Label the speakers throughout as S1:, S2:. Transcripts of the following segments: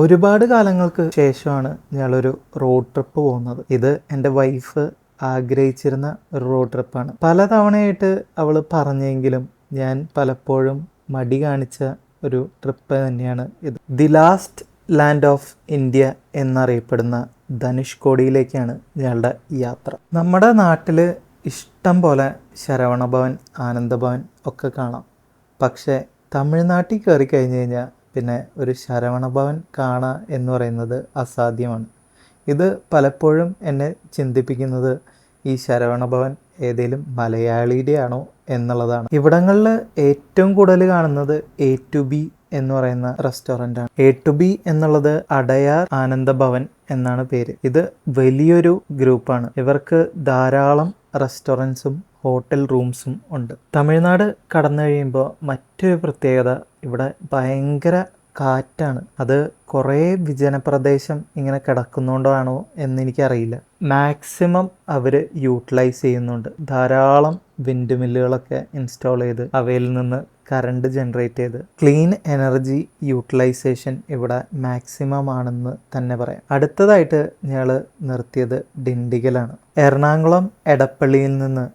S1: ഒരുപാട് കാലങ്ങൾക്ക് ശേഷമാണ് ഞങ്ങളൊരു റോഡ് ട്രിപ്പ് പോകുന്നത്. ഇത് എൻ്റെ വൈഫ് ആഗ്രഹിച്ചിരുന്ന ഒരു റോഡ് ട്രിപ്പാണ്. പലതവണയായിട്ട് അവൾ പറഞ്ഞെങ്കിലും ഞാൻ പലപ്പോഴും മടി കാണിച്ച ഒരു ട്രിപ്പ് തന്നെയാണ് ഇത്. The last land of India എന്നറിയപ്പെടുന്ന ധനുഷ്കോടിയിലേക്കാണ് ഞങ്ങളുടെ യാത്ര. നമ്മുടെ നാട്ടിൽ ഇഷ്ടം പോലെ ശരവണഭവൻ, ആനന്ദഭവൻ ഒക്കെ കാണാം. പക്ഷേ തമിഴ്നാട്ടിൽ കയറി കഴിഞ്ഞ് കഴിഞ്ഞാൽ പിന്നെ ഒരു ശരവണഭവൻ കാണുക എന്ന് പറയുന്നത് അസാധ്യമാണ്. ഇത് പലപ്പോഴും എന്നെ ചിന്തിപ്പിക്കുന്നത് ഈ ശരവണഭവൻ ഏതെങ്കിലും മലയാളിയുടെ ആണോ എന്നുള്ളതാണ്. ഇവിടങ്ങളിൽ ഏറ്റവും കൂടുതൽ കാണുന്നത് A2B എന്ന് പറയുന്ന റെസ്റ്റോറൻ്റാണ്. A2B എന്നുള്ളത് അടയാർ ആനന്ദഭവൻ എന്നാണ് പേര്. ഇത് വലിയൊരു ഗ്രൂപ്പാണ്. ഇവർക്ക് ധാരാളം റെസ്റ്റോറൻറ്റ്സും ഹോട്ടൽ റൂംസും ഉണ്ട്. തമിഴ്നാട് കടന്നു കഴിയുമ്പോൾ മറ്റൊരു പ്രത്യേകത, ഇവിടെ ഭയങ്കര കാറ്റാണ്. അത് കുറേ വിജനപ്രദേശം ഇങ്ങനെ കിടക്കുന്നതുകൊണ്ടാണോ എന്നെനിക്കറിയില്ല. മാക്സിമം അവർ യൂട്ടിലൈസ് ചെയ്യുന്നുണ്ട്. ധാരാളം വിൻഡ് മില്ലുകളൊക്കെ ഇൻസ്റ്റാൾ ചെയ്ത് അവയിൽ നിന്ന് കറണ്ട് ജനറേറ്റ് ചെയ്ത് ക്ലീൻ എനർജി യൂട്ടിലൈസേഷൻ ഇവിടെ മാക്സിമം ആണെന്ന് തന്നെ പറയാം. അടുത്തതായിട്ട് ഞങ്ങൾ നിർത്തിയത് ഡിണ്ടിഗലാണ്. എറണാകുളം എടപ്പള്ളിയിൽ നിന്ന്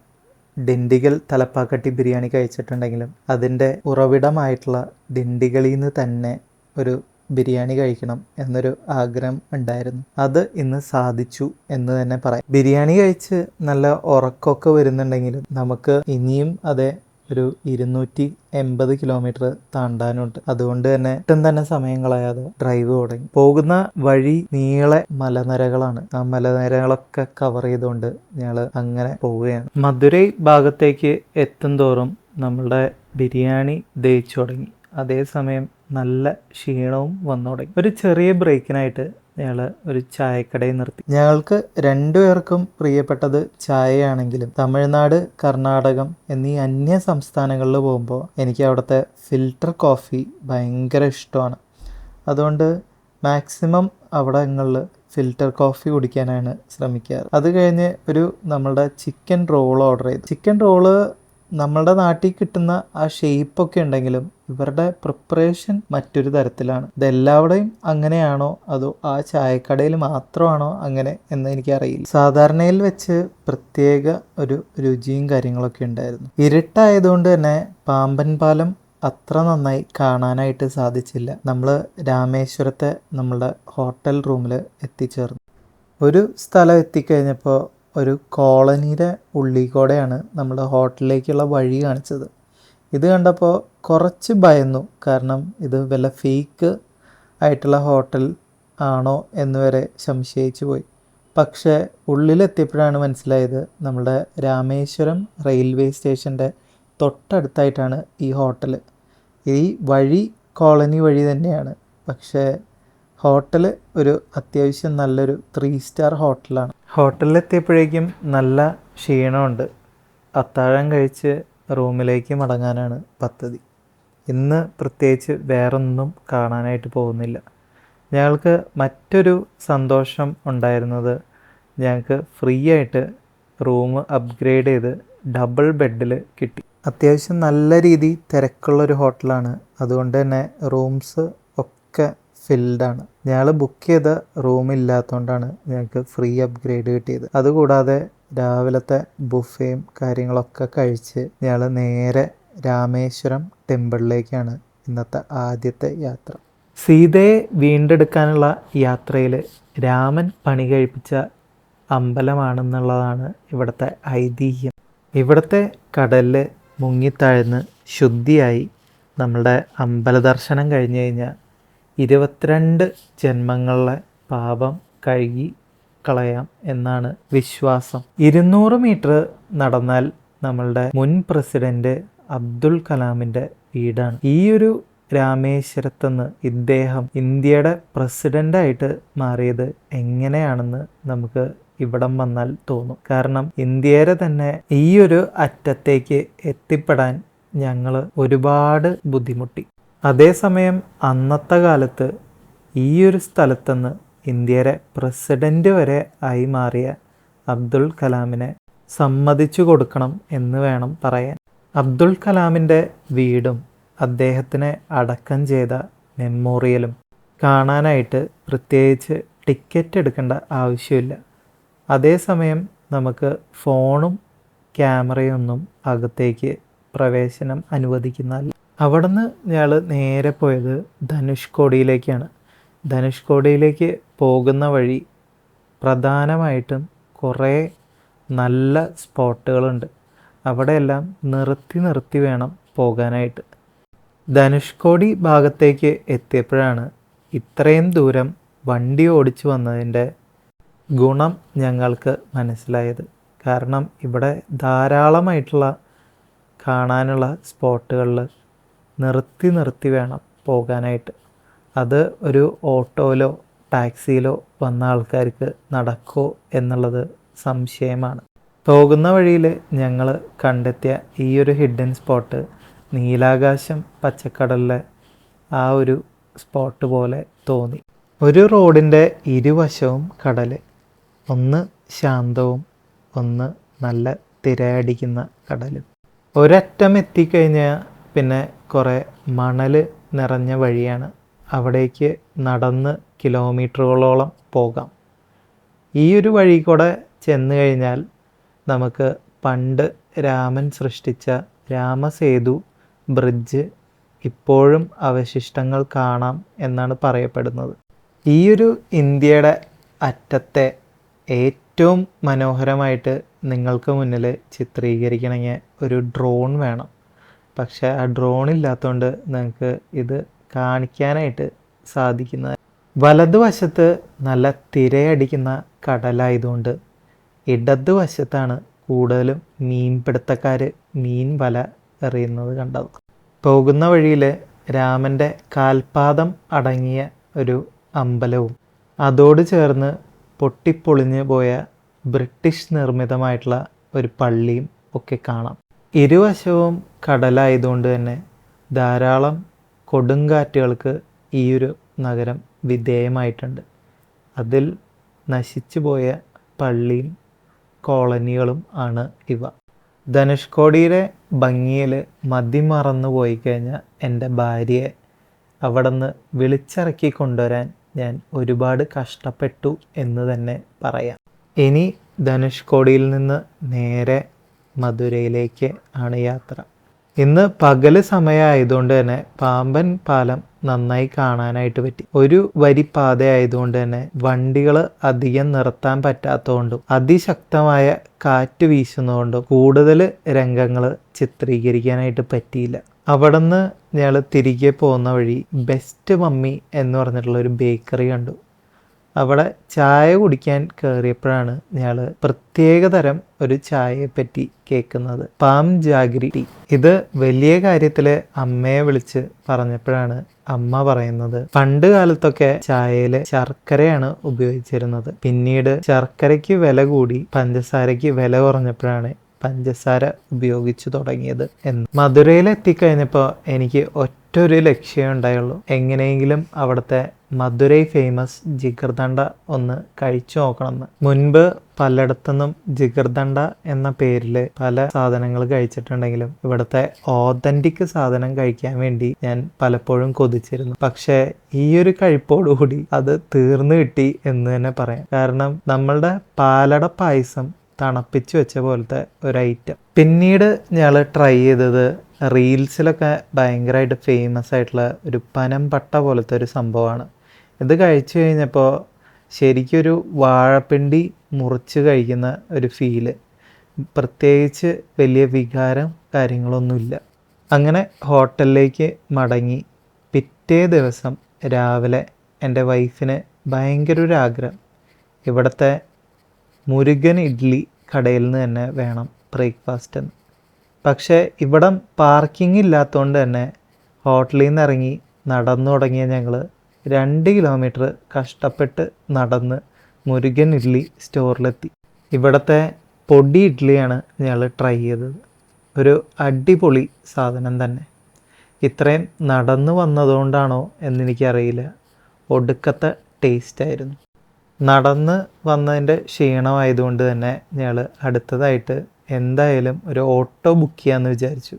S1: ഡിണ്ടിഗൽ തലപ്പാക്കട്ടി ബിരിയാണി കഴിച്ചിട്ടുണ്ടെങ്കിലും അതിൻ്റെ ഉറവിടമായിട്ടുള്ള ഡിണ്ടിഗലിൽ നിന്ന് തന്നെ ഒരു ബിരിയാണി കഴിക്കണം എന്നൊരു ആഗ്രഹം ഉണ്ടായിരുന്നു. അത് ഇന്ന് സാധിച്ചു എന്ന് തന്നെ പറയാം. ബിരിയാണി കഴിച്ച് നല്ല ഉറക്കമൊക്കെ വരുന്നുണ്ടെങ്കിലും നമുക്ക് ഇനിയും അതേ ഒരു 280 കിലോമീറ്റർ താണ്ടാനുണ്ട്. അതുകൊണ്ട് തന്നെ ഒട്ടും തന്നെ സമയം കളയാതെ ഡ്രൈവ് തുടങ്ങി. പോകുന്ന വഴി നീളെ മലനിരകളാണ്. ആ മലനിരകളൊക്കെ കവർ ചെയ്തുകൊണ്ട് ഞങ്ങൾ അങ്ങനെ പോവുകയാണ്. മധുരൈ ഭാഗത്തേക്ക് എത്തും തോറും നമ്മളുടെ ബിരിയാണി ദഹിച്ചു തുടങ്ങി. അതേസമയം നല്ല ക്ഷീണവും വന്നു തുടങ്ങി. ഒരു ചെറിയ ബ്രേക്കിനായിട്ട് ഞങ്ങൾ ഒരു ചായക്കടയിൽ നിർത്തി. ഞങ്ങൾക്ക് രണ്ടുപേർക്കും പ്രിയപ്പെട്ടത് ചായയാണെങ്കിലും തമിഴ്നാട്, കർണാടകം എന്നീ അന്യ സംസ്ഥാനങ്ങളിൽ പോകുമ്പോൾ എനിക്ക് അവിടുത്തെ ഫിൽറ്റർ കോഫി ഭയങ്കര ഇഷ്ടമാണ്. അതുകൊണ്ട് മാക്സിമം അവിടങ്ങളിൽ ഫിൽറ്റർ കോഫി കുടിക്കാനാണ് ശ്രമിക്കാറ്. അത് കഴിഞ്ഞ് നമ്മളുടെ ചിക്കൻ റോൾ ഓർഡർ ചെയ്തു. ചിക്കൻ റോള് നമ്മളുടെ നാട്ടിൽ കിട്ടുന്ന ആ ഷേപ്പൊക്കെ ഉണ്ടെങ്കിലും ഇവരുടെ പ്രിപ്പറേഷൻ മറ്റൊരു തരത്തിലാണ്. ഇതെല്ലാവരുടെയും അങ്ങനെയാണോ അതോ ആ ചായക്കടയിൽ മാത്രമാണോ അങ്ങനെ എന്ന് എനിക്കറിയില്ല. സാധാരണയിൽ വെച്ച് പ്രത്യേക ഒരു രുചിയും കാര്യങ്ങളൊക്കെ ഉണ്ടായിരുന്നു. ഇരുട്ടായതുകൊണ്ട് തന്നെ പാമ്പൻ പാലം അത്ര നന്നായി കാണാനായിട്ട് സാധിച്ചില്ല. നമ്മൾ രാമേശ്വരത്തെ നമ്മളുടെ ഹോട്ടൽ റൂമിൽ എത്തിച്ചേർന്നു. ഒരു സ്ഥലം എത്തിക്കഴിഞ്ഞപ്പോൾ ഒരു കോളനിയുടെ ഉള്ളിൽ കൂടെയാണ് നമ്മുടെ ഹോട്ടലിലേക്കുള്ള വഴി കാണിച്ചത്. ഇത് കണ്ടപ്പോൾ കുറച്ച് ഭയന്നു. കാരണം ഇത് വല്ല ഫേക്ക് ആയിട്ടുള്ള ഹോട്ടൽ ആണോ എന്ന് വരെ സംശയിച്ചു പോയി. പക്ഷേ ഉള്ളിലെത്തിയപ്പോഴാണ് മനസ്സിലായത് നമ്മുടെ രാമേശ്വരം റെയിൽവേ സ്റ്റേഷൻ്റെ തൊട്ടടുത്തായിട്ടാണ് ഈ ഹോട്ടൽ. ഈ വഴി കോളനി വഴി തന്നെയാണ്. പക്ഷേ ഹോട്ടൽ ഒരു അത്യാവശ്യം നല്ലൊരു 3 സ്റ്റാർ ഹോട്ടലാണ്. ഹോട്ടലിലെത്തിയപ്പോഴേക്കും നല്ല ക്ഷീണമുണ്ട്. അത്താഴം കഴിച്ച് റൂമിലേക്ക് മടങ്ങാനാണ് പദ്ധതി. ഇന്ന് പ്രത്യേകിച്ച് വേറൊന്നും കാണാനായിട്ട് പോകുന്നില്ല. ഞങ്ങൾക്ക് മറ്റൊരു സന്തോഷം ഉണ്ടായിരുന്നത് ഞങ്ങൾക്ക് ഫ്രീ ആയിട്ട് റൂം അപ്ഗ്രേഡ് ചെയ്ത് ഡബിൾ ബെഡിൽ കിട്ടി. അത്യാവശ്യം നല്ല രീതി തിരക്കുള്ളൊരു ഹോട്ടലാണ്. അതുകൊണ്ട് തന്നെ റൂംസ് ഒക്കെ ഫിൽഡാണ്. ഞങ്ങൾ ബുക്ക് ചെയ്ത റൂമില്ലാത്തതുകൊണ്ടാണ് ഞങ്ങൾക്ക് ഫ്രീ അപ്ഗ്രേഡ് കിട്ടിയത്. അതുകൂടാതെ രാവിലത്തെ ബുഫേയും കാര്യങ്ങളൊക്കെ കഴിച്ച് ഞങ്ങൾ നേരെ രാമേശ്വരം ടെമ്പിളിലേക്കാണ് ഇന്നത്തെ ആദ്യത്തെ യാത്ര. സീതയെ വീണ്ടെടുക്കാനുള്ള യാത്രയിൽ രാമൻ പണി കഴിപ്പിച്ച അമ്പലമാണെന്നുള്ളതാണ് ഇവിടുത്തെ ഐതിഹ്യം. ഇവിടുത്തെ കടലിൽ മുങ്ങിത്താഴ്ന്ന് ശുദ്ധിയായി നമ്മളുടെ അമ്പല ദർശനം കഴിഞ്ഞ് കഴിഞ്ഞാൽ 22 ജന്മങ്ങളിലെ പാപം കഴുകി കളയാം എന്നാണ് വിശ്വാസം. 200 മീറ്റർ നടന്നാൽ നമ്മളുടെ മുൻ പ്രസിഡന്റ് അബ്ദുൽ കലാമിൻ്റെ വീടാണ്. ഈ ഒരു രാമേശ്വരത്തുനിന്ന് ഇദ്ദേഹം ഇന്ത്യയുടെ പ്രസിഡൻ്റായിട്ട് മാറിയത് എങ്ങനെയാണെന്ന് നമുക്ക് ഇവിടം വന്നാൽ തോന്നും. കാരണം ഇന്ത്യയുടെ തന്നെ ഈ ഒരു അറ്റത്തേക്ക് എത്തിപ്പെടാൻ ഞങ്ങൾ ഒരുപാട് ബുദ്ധിമുട്ടി. അതേസമയം അന്നത്തെ കാലത്ത് ഈ ഒരു സ്ഥലത്തുനിന്ന് ഇന്ത്യയുടെ പ്രസിഡൻ്റ് വരെ ആയി മാറിയ അബ്ദുൽ കലാമിനെ സമ്മതിച്ചു കൊടുക്കണം എന്ന് വേണം പറയാൻ. അബ്ദുൽ കലാമിൻ്റെ വീടും അദ്ദേഹത്തിനെ അടക്കം ചെയ്ത മെമ്മോറിയലും കാണാനായിട്ട് പ്രത്യേകിച്ച് ടിക്കറ്റ് എടുക്കേണ്ട ആവശ്യമില്ല. അതേസമയം നമുക്ക് ഫോണും ക്യാമറയൊന്നും അകത്തേക്ക് പ്രവേശനം അനുവദിക്കുന്നതല്ല. അവിടുന്ന് ഞങ്ങൾ നേരെ പോയത് ധനുഷ്കോടിയിലേക്കാണ്. ധനുഷ്കോടിയിലേക്ക് പോകുന്ന വഴി പ്രധാനമായിട്ടും കുറേ നല്ല സ്പോട്ടുകളുണ്ട്. അവിടെയെല്ലാം നിർത്തി നിർത്തി വേണം പോകാനായിട്ട്. ധനുഷ്കോടി ഭാഗത്തേക്ക് എത്തിയപ്പോഴാണ് ഇത്രയും ദൂരം വണ്ടി ഓടിച്ചു വന്നതിൻ്റെ ഗുണം ഞങ്ങൾക്ക് മനസ്സിലായത്. കാരണം ഇവിടെ ധാരാളമായിട്ടുള്ള കാണാനുള്ള സ്പോട്ടുകളിൽ നിർത്തി നിർത്തി വേണം പോകാനായിട്ട്. അത് ഒരു ഓട്ടോയിലോ ടാക്സിയിലോ വന്ന ആൾക്കാർക്ക് നടക്കുമോ എന്നുള്ളത് സംശയമാണ്. പോകുന്ന വഴിയിൽ ഞങ്ങൾ കണ്ടെത്തിയ ഈ ഒരു ഹിഡൻ സ്പോട്ട് നീലാകാശം പച്ചക്കടലിലെ ആ ഒരു സ്പോട്ട് പോലെ തോന്നി. ഒരു റോഡിൻ്റെ ഇരുവശവും കടൽ, ഒന്ന് ശാന്തവും ഒന്ന് നല്ല തിരയടിക്കുന്ന കടലും. ഒരറ്റം എത്തിക്കഴിഞ്ഞാൽ പിന്നെ കുറേ മണൽ നിറഞ്ഞ വഴിയാണ്. അവിടേക്ക് നടന്ന് കിലോമീറ്ററുകളോളം പോകാം. ഈ ഒരു വഴി കൂടെ ചെന്ന് കഴിഞ്ഞാൽ നമുക്ക് പണ്ട് രാമൻ സൃഷ്ടിച്ച രാമസേതു ബ്രിഡ്ജ് ഇപ്പോഴും അവശിഷ്ടങ്ങൾ കാണാം എന്നാണ് പറയപ്പെടുന്നത്. ഈ ഒരു ഇന്ത്യയുടെ അറ്റത്തെ ഏറ്റവും മനോഹരമായിട്ട് നിങ്ങൾക്ക് മുന്നിൽ ചിത്രീകരിക്കണമെങ്കിൽ ഒരു ഡ്രോൺ വേണം. പക്ഷേ ആ ഡ്രോൺ ഇല്ലാത്തതുകൊണ്ട് നിങ്ങൾക്ക് ഇത് കാണിക്കാനായിട്ട് സാധിക്കുന്നത്. വലതുവശത്ത് നല്ല തിരയടിക്കുന്ന കടലായതുകൊണ്ട് ഇടതുവശത്താണ് കൂടുതലും മീൻപിടുത്തക്കാർ മീൻ വല എറിയുന്നത് കണ്ടത്. പോകുന്ന വഴിയിൽ രാമൻ്റെ കാൽപാദം അടങ്ങിയ ഒരു അമ്പലവും അതോട് ചേർന്ന് പൊട്ടിപ്പൊളിഞ്ഞ് പോയ ബ്രിട്ടീഷ് നിർമ്മിതമായിട്ടുള്ള ഒരു പള്ളിയും ഒക്കെ കാണാം. ഇരുവശവും കടലായതുകൊണ്ട് തന്നെ ധാരാളം കൊടുങ്കാറ്റുകൾക്ക് ഈ ഒരു നഗരം വിധേയമായിട്ടുണ്ട്. അതിൽ നശിച്ചു പോയ പള്ളിയും കോളനികളും ആണ് ഇവ. ധനുഷ്കോടിയുടെ ഭംഗിയിൽ മതിമറന്നു പോയി കഴിഞ്ഞാൽ എൻ്റെ ഭാര്യയെ അവിടെ നിന്ന് വിളിച്ചിറക്കി കൊണ്ടുവരാൻ ഞാൻ ഒരുപാട് കഷ്ടപ്പെട്ടു എന്ന് തന്നെ പറയാം. ഇനി ധനുഷ്കോടിയിൽ നിന്ന് നേരെ മധുരയിലേക്ക് ആണ് യാത്ര. ഇന്ന് പകല് സമയമായതുകൊണ്ട് തന്നെ പാമ്പൻ പാലം നന്നായി കാണാനായിട്ട് പറ്റി. ഒരു വരി പാത ആയതുകൊണ്ട് തന്നെ വണ്ടികൾ അധികം നിർത്താൻ പറ്റാത്തതുകൊണ്ടും അതിശക്തമായ കാറ്റ് വീശുന്നതുകൊണ്ടും കൂടുതൽ രംഗങ്ങൾ ചിത്രീകരിക്കാനായിട്ട് പറ്റിയില്ല. അവിടെ നിന്ന് ഞങ്ങൾ തിരികെ പോകുന്ന വഴി ബെസ്റ്റ് മമ്മി എന്ന് പറഞ്ഞിട്ടുള്ള ഒരു ബേക്കറി കണ്ടു. അവിടെ ചായ കുടിക്കാൻ കയറിയപ്പോഴാണ് ഞങ്ങൾ പ്രത്യേകതരം ഒരു ചായയെപ്പറ്റി കേൾക്കുന്നത്. Palm jaggery tea. ഇത് വലിയ കാര്യത്തിൽ അമ്മയെ വിളിച്ച് പറഞ്ഞപ്പോഴാണ് അമ്മ പറയുന്നത് പണ്ട് കാലത്തൊക്കെ ചായയിൽ ശർക്കരയാണ് ഉപയോഗിച്ചിരുന്നത്. പിന്നീട് ശർക്കരയ്ക്ക് വില കൂടി പഞ്ചസാരയ്ക്ക് വില കുറഞ്ഞപ്പോഴാണ് പഞ്ചസാര ഉപയോഗിച്ചു തുടങ്ങിയത് എന്ന്. മധുരയിൽ എത്തിക്കഴിഞ്ഞപ്പോൾ എനിക്ക് ഒറ്റൊരു ലക്ഷ്യം ഉണ്ടായുള്ളൂ. എങ്ങനെയെങ്കിലും അവിടുത്തെ മധുരൈ ഫേമസ് ജിഗർദണ്ഡ ഒന്ന് കഴിച്ചു നോക്കണമെന്ന്. മുൻപ് പലയിടത്തുനിന്നും ജിഗർദണ്ഡ എന്ന പേരിൽ പല സാധനങ്ങൾ കഴിച്ചിട്ടുണ്ടെങ്കിലും ഇവിടുത്തെ ഓതന്റിക് സാധനം കഴിക്കാൻ വേണ്ടി ഞാൻ പലപ്പോഴും കൊതിച്ചിരുന്നു. പക്ഷേ ഈ ഒരു കഴിപ്പോടുകൂടി അത് തീർന്നു കിട്ടി എന്ന് തന്നെ പറയാം. കാരണം നമ്മളുടെ പാലട പായസം തണുപ്പിച്ച് വെച്ച പോലത്തെ ഒരു ഐറ്റം. പിന്നീട് ഞങ്ങൾ ട്രൈ ചെയ്തത് റീൽസിലൊക്കെ ഭയങ്കരമായിട്ട് ഫേമസ് ആയിട്ടുള്ള ഒരു പനംപട്ട പോലത്തെ ഒരു സംഭവമാണ്. ഇത് കഴിച്ചു കഴിഞ്ഞപ്പോൾ ശരിക്കൊരു വാഴപ്പിണ്ടി മുറിച്ച് കഴിക്കുന്ന ഒരു ഫീല്. പ്രത്യേകിച്ച് വലിയ വികാരം കാര്യങ്ങളൊന്നുമില്ല. അങ്ങനെ ഹോട്ടലിലേക്ക് മടങ്ങി പിറ്റേ ദിവസം രാവിലെ എൻ്റെ വൈഫിന് ഭയങ്കര ഒരു ആഗ്രഹം, ഇവിടുത്തെ മുരുകൻ ഇഡ്ഡലി കടയിൽ നിന്ന് തന്നെ വേണം ബ്രേക്ക്ഫാസ്റ്റ് എന്ന്. പക്ഷേ ഇവിടം പാർക്കിംഗ് ഇല്ലാത്തതുകൊണ്ട് തന്നെ ഹോട്ടലിൽ നിന്ന് ഇറങ്ങി നടന്നു തുടങ്ങിയ ഞങ്ങൾ 2 കിലോമീറ്റർ കഷ്ടപ്പെട്ട് നടന്ന് മുരുകൻ ഇഡ്ഡലി സ്റ്റോറിലെത്തി. ഇവിടുത്തെ പൊടി ഇഡ്ഡലിയാണ് ഞങ്ങൾ ട്രൈ ചെയ്തത്. ഒരു അടിപൊളി സാധനം തന്നെ. ഇത്രയും നടന്നു വന്നതുകൊണ്ടാണോ എന്നെനിക്കറിയില്ല, ഒടുക്കത്തെ ടേസ്റ്റായിരുന്നു. നടന്ന് വന്നതിൻ്റെ ക്ഷീണമായതുകൊണ്ട് തന്നെ ഞങ്ങൾ അടുത്തതായിട്ട് എന്തായാലും ഒരു ഓട്ടോ ബുക്ക് ചെയ്യാമെന്ന് വിചാരിച്ചു.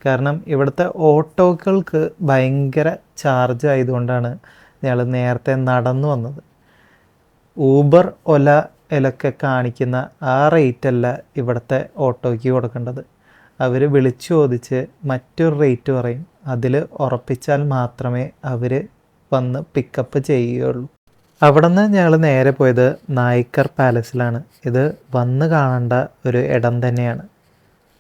S1: കാരണം ഇവിടുത്തെ ഓട്ടോകൾക്ക് ഭയങ്കര ചാർജ് ആയതുകൊണ്ടാണ് ഞങ്ങൾ നേരത്തെ നടന്നു വന്നത്. ഊബർ ഒല ഇലൊക്കെ കാണിക്കുന്ന ആ റേറ്റല്ല ഇവിടുത്തെ ഓട്ടോയ്ക്ക് കൊടുക്കേണ്ടത്. അവർ വിളിച്ചു ചോദിച്ച് മറ്റൊരു റേറ്റ് പറയും. അതിൽ ഉറപ്പിച്ചാൽ മാത്രമേ അവർ വന്ന് പിക്കപ്പ് ചെയ്യുകയുള്ളൂ. അവിടെ നിന്ന് ഞങ്ങൾ നേരെ പോയത് നായിക്കർ പാലസിലാണ്. ഇത് വന്ന് കാണേണ്ട ഒരു ഇടം തന്നെയാണ്.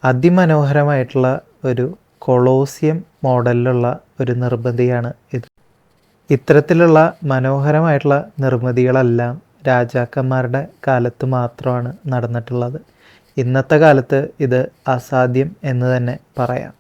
S1: അതിമനോഹരമായിട്ടുള്ള ഒരു കൊളോസിയം മോഡലിലുള്ള ഒരു നിർമ്മിതിയാണ് ഇത്. ഇത്തരത്തിലുള്ള മനോഹരമായിട്ടുള്ള നിർമ്മിതികളെല്ലാം രാജാക്കന്മാരുടെ കാലത്ത് മാത്രമാണ് നടന്നിട്ടുള്ളത്. ഇന്നത്തെ കാലത്ത് ഇത് അസാധ്യം എന്ന് തന്നെ പറയാം.